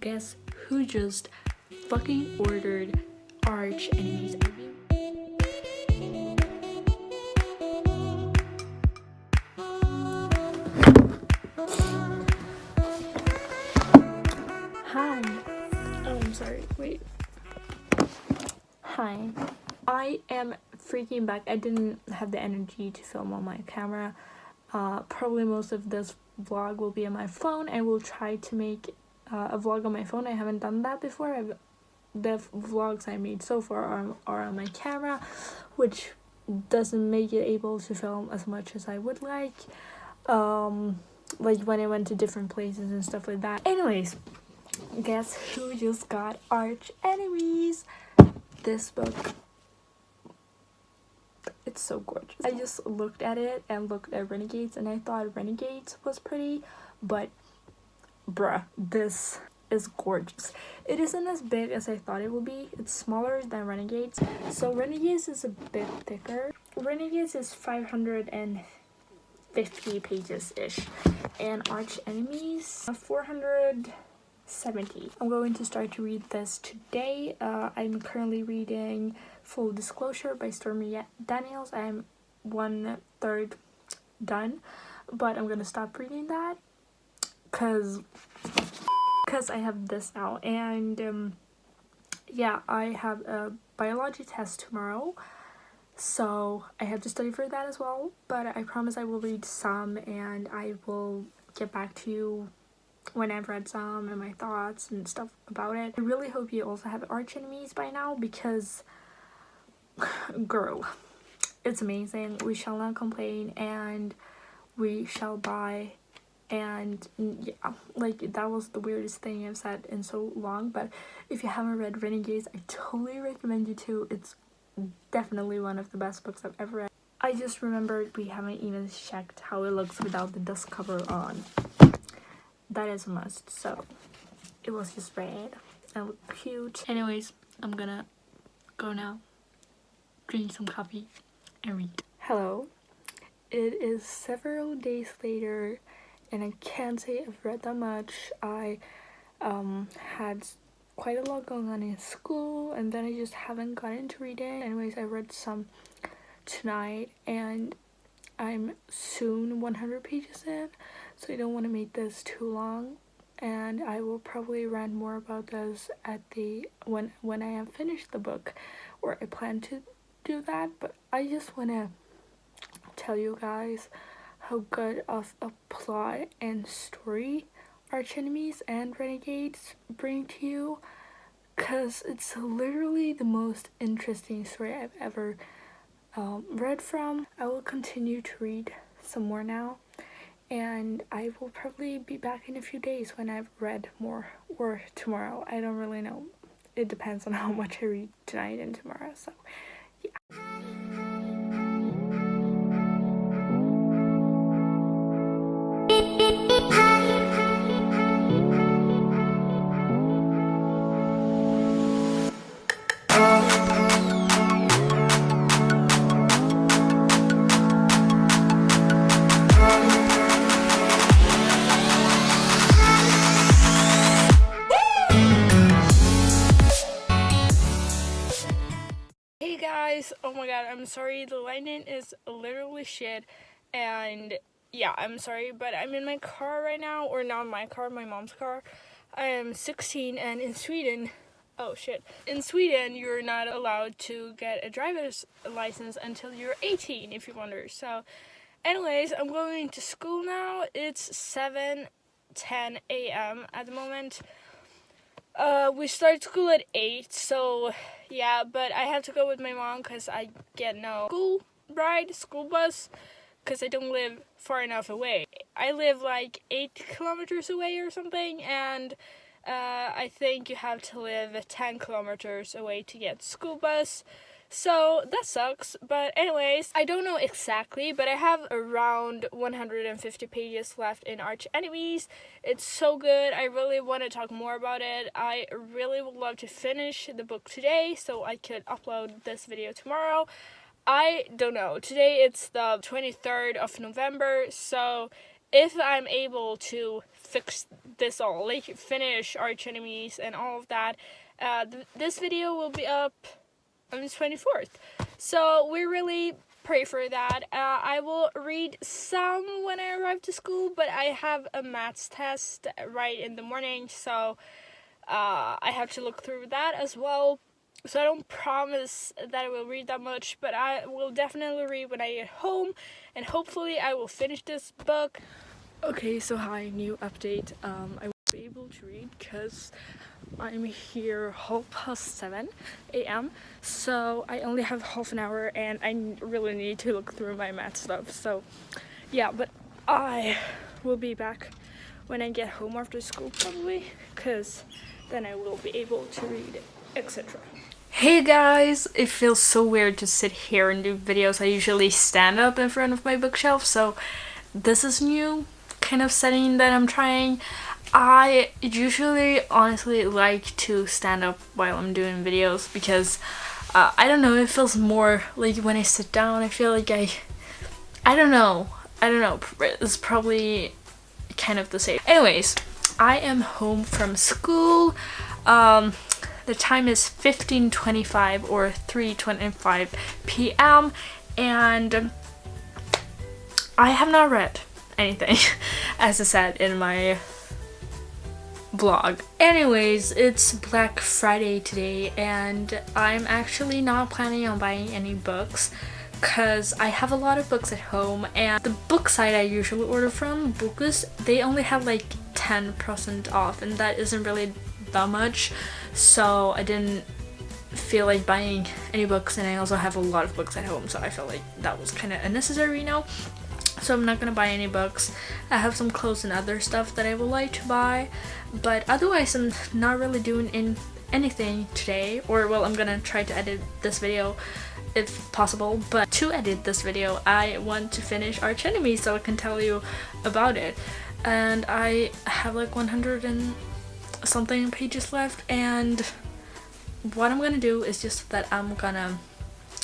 guess who just fucking ordered Archenemies? Hi. Oh, I'm sorry. Wait. Hi. I am freaking back. I didn't have the energy to film on my camera. Probably most of this vlog will be on my phone. I will try to make a vlog on my phone. I haven't done that before. The vlogs I made so far are on my camera, which doesn't make it able to film as much as I would like. Like when I went to different places and stuff like that. Anyways, guess who just got Archenemies? This book. It's so gorgeous. I just looked at it and looked at Renegades and I thought Renegades was pretty, but bruh, this is gorgeous. It isn't as big as I thought it would be. It's smaller than Renegades. So Renegades is a bit thicker. Renegades is 550 pages-ish. And Archenemies 470. I'm going to start to read this today. I'm currently reading Full Disclosure by Stormy Daniels. I'm 1/3 done, but I'm gonna stop reading that because I have this now. And yeah, I have a biology test tomorrow, so I have to study for that as well. But I promise I will read some and I will get back to you when I've read some and my thoughts and stuff about it. I really hope you also have Archenemies by now because girl, it's amazing. We shall not complain and we shall buy. And yeah, like that was the weirdest thing I've said in so long, but if you haven't read Renegades, I totally recommend you to. It's definitely one of the best books I've ever read. I just remembered we haven't even checked how it looks without the dust cover on. That is a must. So it was just red and looked cute. Anyways, I'm gonna go now, drink some coffee and read. Hello, it is several days later and I can't say I've read that much. I had quite a lot going on in school and then I just haven't gotten into reading. Anyways, I read some tonight and I'm soon 100 pages in, so I don't want to make this too long, and I will probably rant more about this at the when I have finished the book, or I plan to do that. But I just want to tell you guys how good of a plot and story Archenemies and Renegades bring to you, because it's literally the most interesting story I've ever read from. I will continue to read some more now, and I will probably be back in a few days when I've read more, or tomorrow. I don't really know. It depends on how much I read tonight and tomorrow, so yeah. Hey guys, oh my god, I'm sorry, the lighting is literally shit, and yeah, I'm sorry, but I'm in my car right now, or not my car, my mom's car. I am 16, and in Sweden, oh shit, in Sweden you're not allowed to get a driver's license until you're 18, if you wonder. So anyways, I'm going to school now. It's 7:10 a.m. at the moment. We start school at 8, so yeah, but I have to go with my mom because I get no school bus, because I don't live far enough away. I live like 8 kilometers away or something, and I think you have to live 10 kilometers away to get school bus. So that sucks. But anyways, I don't know exactly, but I have around 150 pages left in Archenemies. It's so good. I really want to talk more about it. I really would love to finish the book today so I could upload this video tomorrow. I don't know. Today it's the 23rd of November, so if I'm able to fix this all, like finish Archenemies and all of that, this video will be up on the 24th. So we really pray for that. I will read some when I arrive to school, but I have a maths test right in the morning, so I have to look through that as well. So I don't promise that I will read that much, but I will definitely read when I get home, and hopefully I will finish this book. Okay, so hi, new update. I won't be able to read because I'm here 7:30 a.m. So I only have half an hour and I really need to look through my math stuff. So yeah, but I will be back when I get home after school probably, because then I will be able to read, etc. Hey guys, it feels so weird to sit here and do videos. I usually stand up in front of my bookshelf, so this is new kind of setting that I'm trying. I usually honestly like to stand up while I'm doing videos because I don't know, it feels more like when I sit down I feel like I don't know, it's probably kind of the same. Anyways, I am home from school. The time is 15:25 or 3:25 p.m. and I have not read anything as I said in my vlog. Anyways, it's Black Friday today and I'm actually not planning on buying any books because I have a lot of books at home, and the book site I usually order from, Bookus, they only have like 10% off, and that isn't really that much, so I didn't feel like buying any books, and I also have a lot of books at home, so I felt like that was kind of unnecessary, you know. So I'm not gonna buy any books. I have some clothes and other stuff that I would like to buy, but otherwise I'm not really doing anything today. Or well, I'm gonna try to edit this video if possible, but to edit this video I want to finish Archenemies so I can tell you about it. And I have like 100 and something pages left, and what I'm gonna do is just that I'm gonna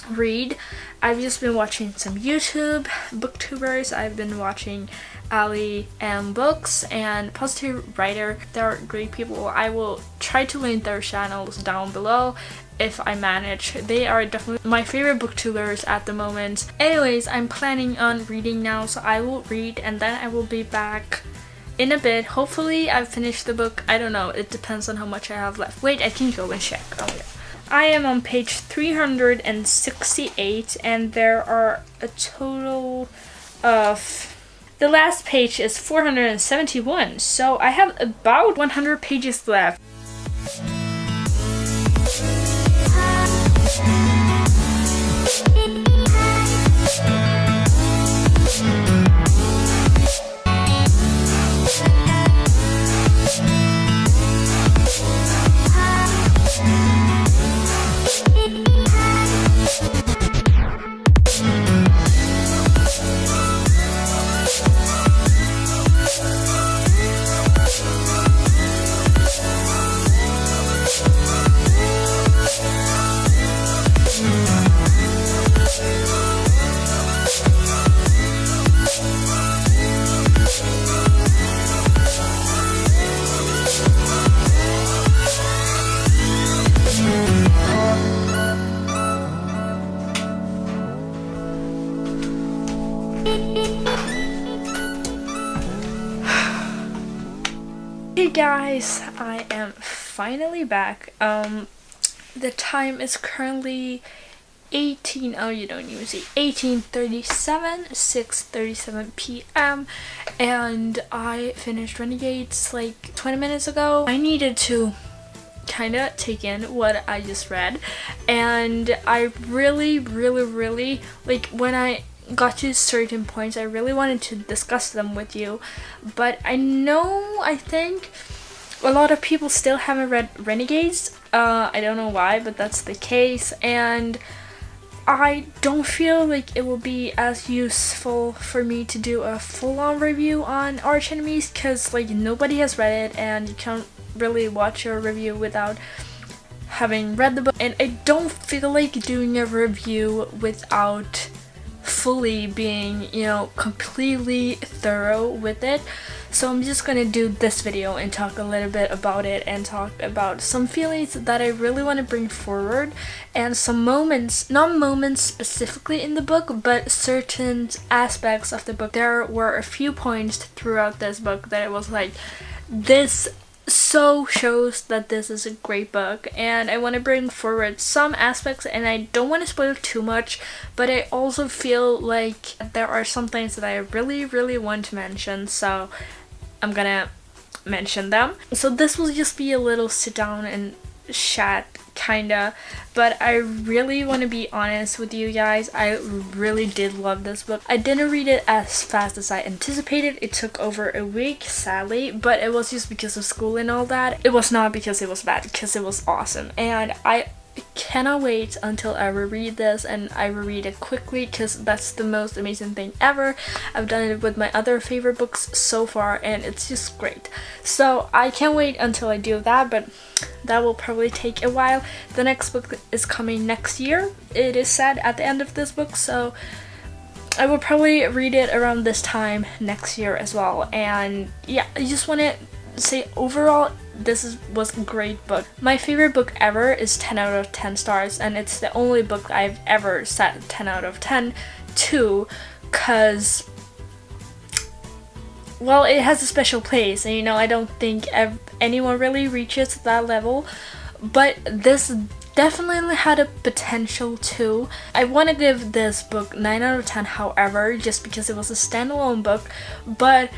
read. I've just been watching some YouTube booktubers. I've been watching Ali and Books and Positive Writer. They're great people. I will try to link their channels down below if I manage. They are definitely my favorite booktubers at the moment. Anyways, I'm planning on reading now, so I will read and then I will be back in a bit. Hopefully I've finished the book. I don't know, it depends on how much I have left. Wait, I can go and check. Oh yeah, I am on page 368 and there are a total of, the last page is 471, so I have about 100 pages left. Hey guys, I am finally back. The time is currently 18:37, 6:37 p.m. and I finished Renegades like 20 minutes ago. I needed to kind of take in what I just read, and I really like when I got to certain points I really wanted to discuss them with you, but I think a lot of people still haven't read Renegades. I don't know why, but that's the case, and I don't feel like it will be as useful for me to do a full-on review on Archenemies because like nobody has read it and you can't really watch a review without having read the book, and I don't feel like doing a review without fully being, you know, completely thorough with it. So I'm just gonna do this video and talk a little bit about it and talk about some feelings that I really want to bring forward and some moments, not moments specifically in the book, but certain aspects of the book. There were a few points throughout this book that it was like, this so shows that this is a great book, and I want to bring forward some aspects, and I don't want to spoil too much, but I also feel like there are some things that I really want to mention, so I'm gonna mention them. So this will just be a little sit down and chat kinda, but I really want to be honest with you guys. I really did love this book. I didn't read it as fast as I anticipated. It took over a week, sadly, but it was just because of school and all that. It was not because it was bad, because it was awesome, and I cannot wait until I reread this, and I reread it quickly because that's the most amazing thing ever. I've done it with my other favorite books so far, and it's just great. So I can't wait until I do that, but that will probably take a while. The next book is coming next year, it is said at the end of this book, so I will probably read it around this time next year as well. And yeah, I just want to say overall this was a great book. My favorite book ever is 10 out of 10 stars, and it's the only book I've ever set 10 out of 10 to, because, well, it has a special place, and you know, I don't think anyone really reaches that level, but this definitely had a potential to. I want to give this book 9 out of 10, however, just because it was a standalone book, but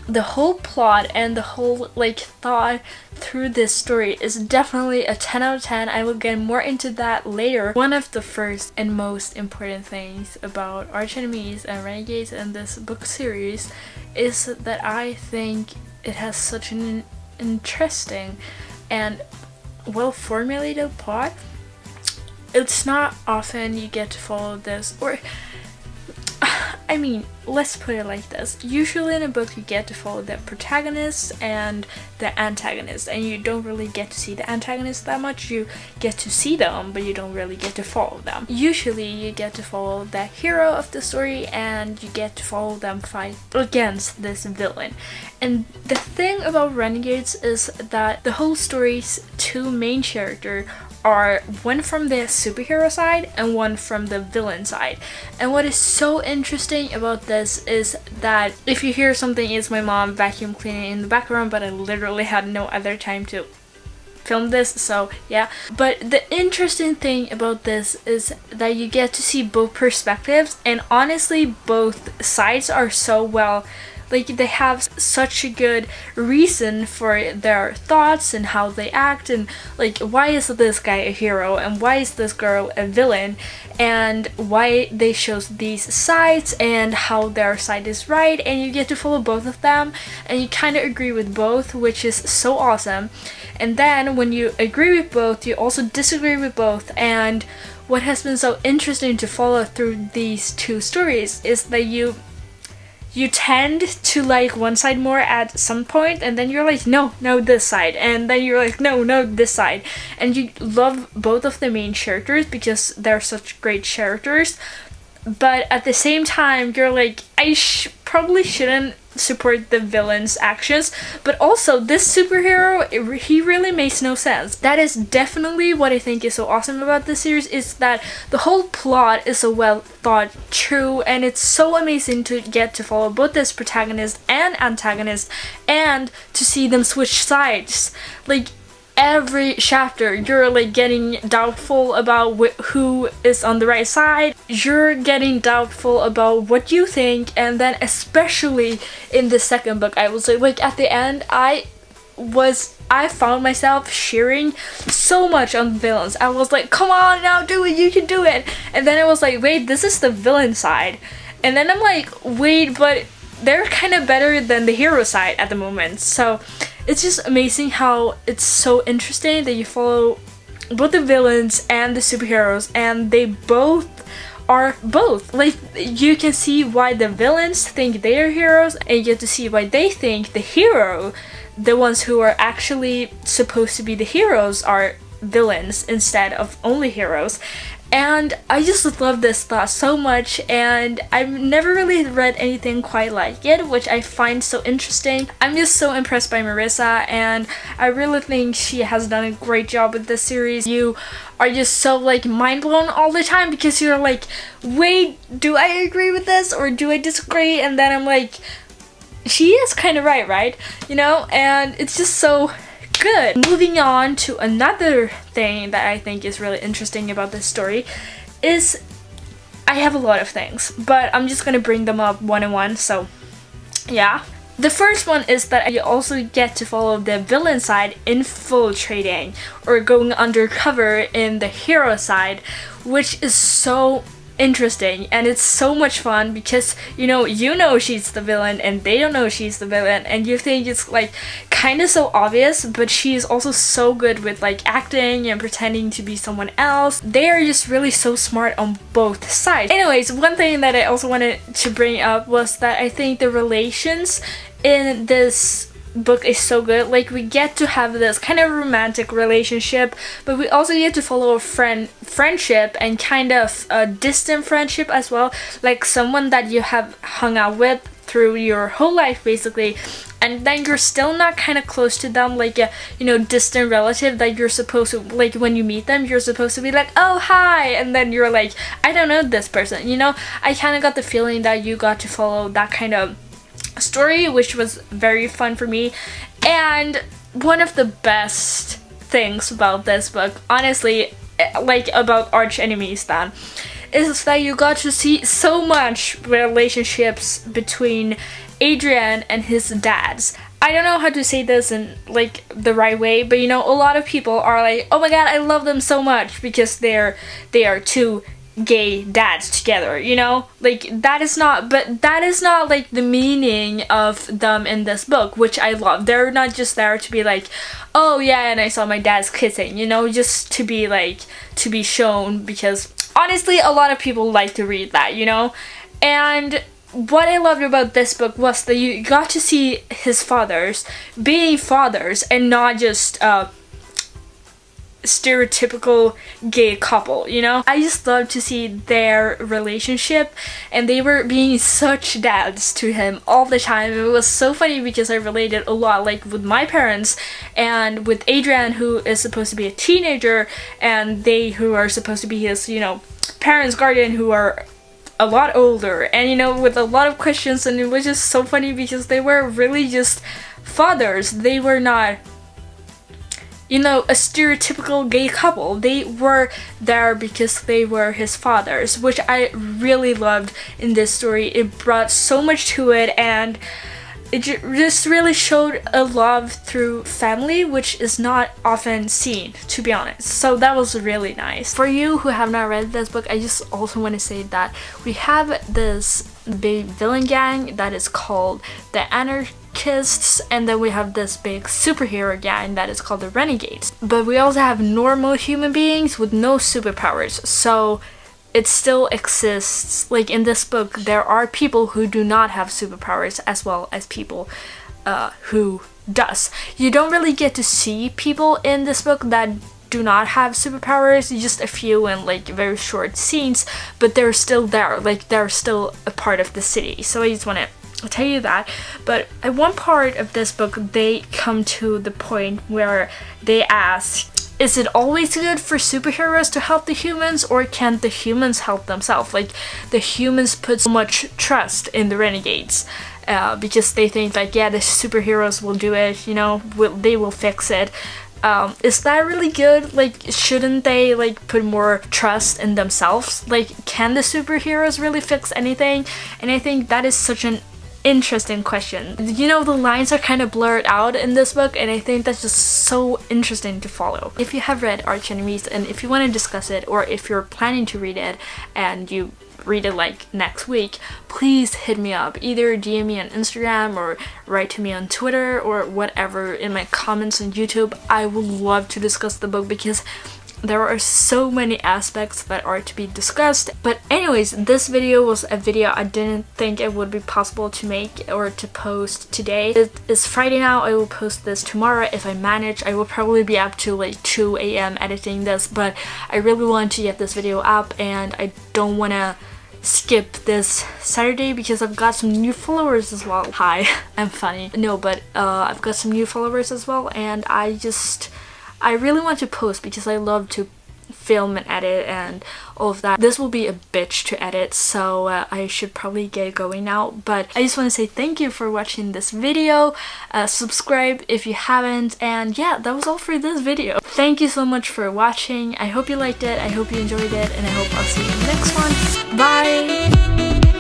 the whole plot and the whole like thought through this story is definitely a 10 out of 10. I will get more into that later. One of the first and most important things about Archenemies and Renegades and this book series is that I think it has such an interesting and well formulated plot. It's not often you get to follow this, or I mean, let's put it like this. Usually in a book you get to follow the protagonist and the antagonist, and you don't really get to see the antagonist that much. You get to see them, but you don't really get to follow them. Usually you get to follow the hero of the story, and you get to follow them fight against this villain. And the thing about Renegades is that the whole story's two main characters are one from the superhero side and one from the villain side. And what is so interesting about this is that if you hear something, it's my mom vacuum cleaning in the background, but I literally had no other time to film this, so yeah. But the interesting thing about this is that you get to see both perspectives, and honestly both sides are so well, like, they have such a good reason for their thoughts and how they act, and like, why is this guy a hero and why is this girl a villain, and why they chose these sides and how their side is right, and you get to follow both of them and you kind of agree with both, which is so awesome. And then when you agree with both, you also disagree with both. And what has been so interesting to follow through these two stories is that you tend to like one side more at some point, and then you're like, no, this side, and then you're like, no, this side, and you love both of the main characters because they're such great characters, but at the same time you're like, I probably shouldn't support the villain's actions, but also this superhero, he really makes no sense. That is definitely what I think is so awesome about this series, is that the whole plot is so well thought through, and it's so amazing to get to follow both this protagonist and antagonist and to see them switch sides. Like, every chapter you're like getting doubtful about who is on the right side, you're getting doubtful about what you think, and then especially in the second book, I was like at the end, I found myself cheering so much on the villains. I was like, come on now, do it, you can do it. And then I was like, wait, this is the villain side, and then I'm like, wait, but they're kind of better than the hero side at the moment. So it's just amazing how it's so interesting that you follow both the villains and the superheroes, and they both are both. Like, you can see why the villains think they are heroes, and you get to see why they think the hero, the ones who are actually supposed to be the heroes, are villains instead of only heroes. And I just love this thought so much, and I've never really read anything quite like it, which I find so interesting. I'm just so impressed by Marissa, and I really think she has done a great job with this series. You are just so like mind blown all the time because you're like, wait, do I agree with this or do I disagree? And then I'm like, she is kind of right? You know, and it's just so good. Moving on to another thing that I think is really interesting about this story is, I have a lot of things, but I'm just gonna bring them up one on one. So yeah, the first one is that you also get to follow the villain side infiltrating or going undercover in the hero side, which is so interesting, and it's so much fun because you know she's the villain and they don't know she's the villain, and you think it's like kind of so obvious, but she's also so good with like acting and pretending to be someone else. They are just really so smart on both sides. Anyways, one thing that I also wanted to bring up was that I think the relations in this book is so good. Like, we get to have this kind of romantic relationship, but we also get to follow a friendship and kind of a distant friendship as well, like someone that you have hung out with through your whole life basically, and then you're still not kind of close to them, like a distant relative that you're supposed to, like, when you meet them you're supposed to be like, oh hi, and then you're like, I don't know this person. I kind of got the feeling that you got to follow that kind of story, which was very fun for me. And one of the best things about this book, honestly, like about Archenemies then, is that you got to see so much relationships between Adrian and his dads. I don't know how to say this in like the right way, but a lot of people are like, oh my god, I love them so much because they are two gay dads together, like that is not like the meaning of them in this book, which I love. They're not just there to be like, oh yeah, and I saw my dad's kissing, just to be like, to be shown, because honestly a lot of people like to read that, and what I loved about this book was that you got to see his fathers being fathers and not just stereotypical gay couple, I just love to see their relationship, and they were being such dads to him all the time. It was so funny because I related a lot, like with my parents and with Adrian, who is supposed to be a teenager, and they who are supposed to be his parents, guardian, who are a lot older, and with a lot of questions. And it was just so funny because they were really just fathers. They were not a stereotypical gay couple. They were there because they were his fathers, which I really loved in this story. It brought so much to it, and it just really showed a love through family, which is not often seen, to be honest. So that was really nice. For you who have not read this book, I just also want to say that we have this big villain gang that is called the Anarchists, and then we have this big superhero gang that is called the Renegades. But we also have normal human beings with no superpowers, so it still exists. Like in this book, there are people who do not have superpowers as well as people who does. You don't really get to see people in this book that do not have superpowers, just a few in like very short scenes, but they're still there, like they're still a part of the city. So I just want to tell you that. But at one part of this book, they come to the point where they ask, is it always good for superheroes to help the humans, or can the humans help themselves? Like, the humans put so much trust in the Renegades because they think like, yeah, the superheroes will do it, they will fix it. Is that really good? Like, shouldn't they like put more trust in themselves? Like, can the superheroes really fix anything? And I think that is such an interesting question. The lines are kind of blurred out in this book, and I think that's just so interesting to follow. If you have read Archenemies and if you want to discuss it, or if you're planning to read it and you read it like next week, please hit me up. Either DM me on Instagram or write to me on Twitter or whatever in my comments on YouTube. I would love to discuss the book because there are so many aspects that are to be discussed. But anyways, this video was a video I didn't think it would be possible to make or to post today. It is Friday now. I will post this tomorrow if I manage. I will probably be up to like 2 a.m. editing this, but I really want to get this video up and I don't want to skip this Saturday because I've got some new followers as well. Hi, I'm funny. No, but I've got some new followers as well, and I really want to post because I love to film and edit and all of that. This will be a bitch to edit, so I should probably get going now. But I just want to say thank you for watching this video. Subscribe if you haven't, and yeah, that was all for this video. Thank you so much for watching. I hope you liked it, I hope you enjoyed it, and I hope I'll see you in the next one. Bye!